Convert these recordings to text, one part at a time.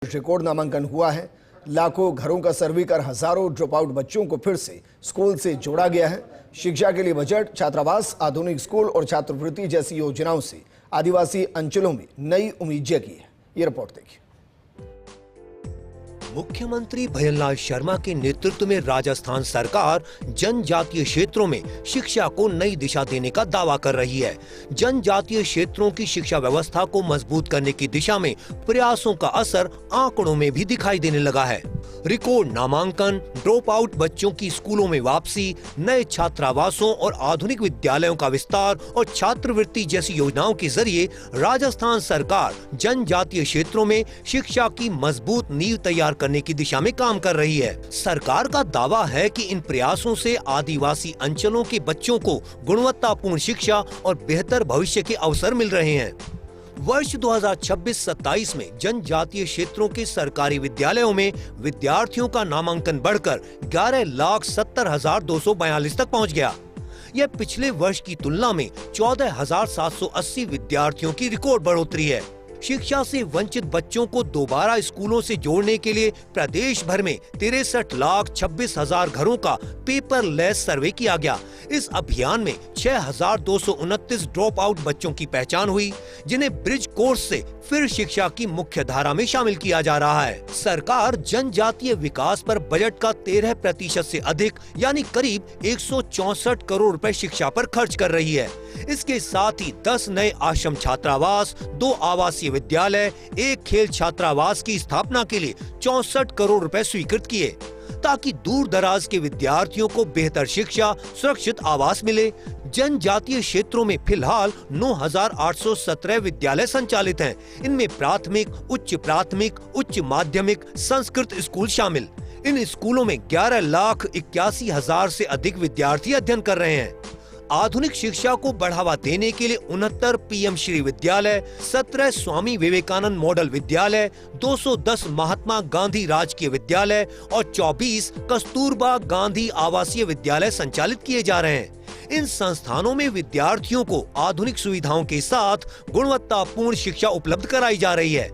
Record नामांकन हुआ है। लाखों घरों का सर्वे कर हजारों ड्रॉप आउट बच्चों को फिर से स्कूल से जोड़ा गया है। शिक्षा के लिए बजट, छात्रावास, आधुनिक स्कूल और छात्रवृत्ति जैसी योजनाओं से आदिवासी अंचलों में नई उम्मीद जगी है। ये रिपोर्ट देखिए। मुख्यमंत्री भयनलाल शर्मा के नेतृत्व में राजस्थान सरकार जनजातीय क्षेत्रों में शिक्षा को नई दिशा देने का दावा कर रही है। जनजातीय क्षेत्रों की शिक्षा व्यवस्था को मजबूत करने की दिशा में प्रयासों का असर आंकड़ों में भी दिखाई देने लगा है। रिकॉर्ड नामांकन, ड्रॉप आउट बच्चों की स्कूलों में वापसी, नए छात्रावासों और आधुनिक विद्यालयों का विस्तार और छात्रवृत्ति जैसी योजनाओं के जरिए राजस्थान सरकार जनजातीय क्षेत्रों में शिक्षा की मजबूत नींव तैयार करने की दिशा में काम कर रही है। सरकार का दावा है कि इन प्रयासों से आदिवासी अंचलों के बच्चों को गुणवत्तापूर्ण शिक्षा और बेहतर भविष्य के अवसर मिल रहे हैं। वर्ष 2026-27 में जनजातीय क्षेत्रों के सरकारी विद्यालयों में विद्यार्थियों का नामांकन बढ़कर 11,70,242 तक पहुंच गया। यह पिछले वर्ष की तुलना में 14,780 विद्यार्थियों की रिकॉर्ड बढ़ोतरी है। शिक्षा से वंचित बच्चों को दोबारा स्कूलों से जोड़ने के लिए प्रदेश भर में 63,26,000 घरों का पेपरलेस सर्वे किया गया। इस अभियान में 6,229 ड्रॉप आउट बच्चों की पहचान हुई, जिन्हें ब्रिज कोर्स से फिर शिक्षा की मुख्य धारा में शामिल किया जा रहा है। सरकार जनजातीय विकास पर बजट का 13% से अधिक यानी करीब 164 करोड़ रुपए शिक्षा पर खर्च कर रही है। इसके साथ ही 10 नए आश्रम छात्रावास, 2 आवासीय विद्यालय, 1 खेल छात्रावास की स्थापना के लिए 64 करोड़ रुपए स्वीकृत किए, ताकि दूर दराज के विद्यार्थियों को बेहतर शिक्षा, सुरक्षित आवास मिले। जनजातीय क्षेत्रों में फिलहाल 9,817 विद्यालय संचालित हैं। इनमें प्राथमिक, उच्च माध्यमिक, संस्कृत स्कूल शामिल। इन स्कूलों में 11,81,000 से अधिक विद्यार्थी अध्ययन कर रहे हैं। आधुनिक शिक्षा को बढ़ावा देने के लिए 69 पीएम श्री विद्यालय, 17 स्वामी विवेकानंद मॉडल विद्यालय, 210 महात्मा गांधी राजकीय विद्यालय और 24 कस्तूरबा गांधी आवासीय विद्यालय संचालित किए जा रहे हैं। इन संस्थानों में विद्यार्थियों को आधुनिक सुविधाओं के साथ गुणवत्तापूर्ण शिक्षा उपलब्ध कराई जा रही है।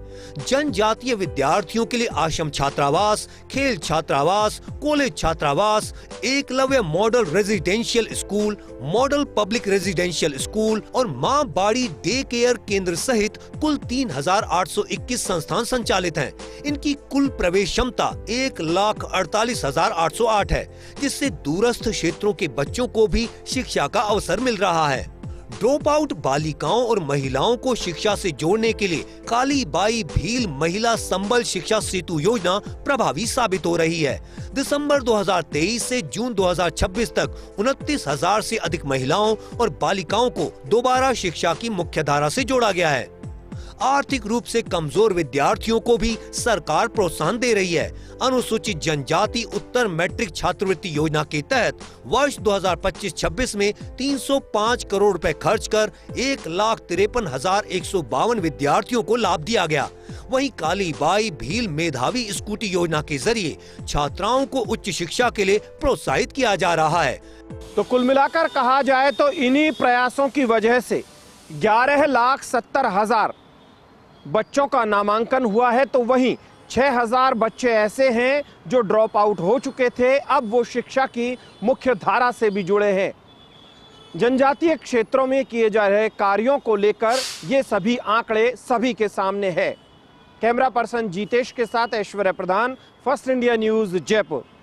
जनजातीय विद्यार्थियों के लिए आश्रम छात्रावास, खेल छात्रावास, कॉलेज छात्रावास, Eklavya model residential school, model public residential school और मां बाड़ी डे केयर केंद्र सहित कुल 3,821 संस्थान संचालित हैं। इनकी कुल प्रवेश क्षमता 1,48,808 है, जिससे दूरस्थ क्षेत्रों के बच्चों को भी शिक्षा का अवसर मिल रहा है। ड्रॉप आउट बालिकाओं और महिलाओं को शिक्षा से जोड़ने के लिए कालीबाई भील महिला संबल शिक्षा सेतु योजना प्रभावी साबित हो रही है। दिसंबर 2023 से जून 2026 तक 29,000 से अधिक महिलाओं और बालिकाओं को दोबारा शिक्षा की मुख्य धारा से जोड़ा गया है। आर्थिक रूप से कमजोर विद्यार्थियों को भी सरकार प्रोत्साहन दे रही है। अनुसूचित जनजाति उत्तर मैट्रिक छात्रवृत्ति योजना के तहत वर्ष 2025-26 में 305 करोड़ रुपए खर्च कर 1,53,152 विद्यार्थियों को लाभ दिया गया। वहीं कालीबाई भील मेधावी स्कूटी योजना के जरिए छात्राओं को उच्च शिक्षा के लिए प्रोत्साहित किया जा रहा है। तो कुल मिलाकर कहा जाए तो इन्हीं प्रयासों की वजह से 11,70,000 बच्चों का नामांकन हुआ है, तो वहीं 6,000 बच्चे ऐसे हैं जो ड्रॉप आउट हो चुके थे, अब वो शिक्षा की मुख्य धारा से भी जुड़े हैं। जनजातीय क्षेत्रों में किए जा रहे कार्यों को लेकर ये सभी आंकड़े सभी के सामने है। कैमरा पर्सन जीतेश के साथ ऐश्वर्या प्रधान, फर्स्ट इंडिया न्यूज, जयपुर।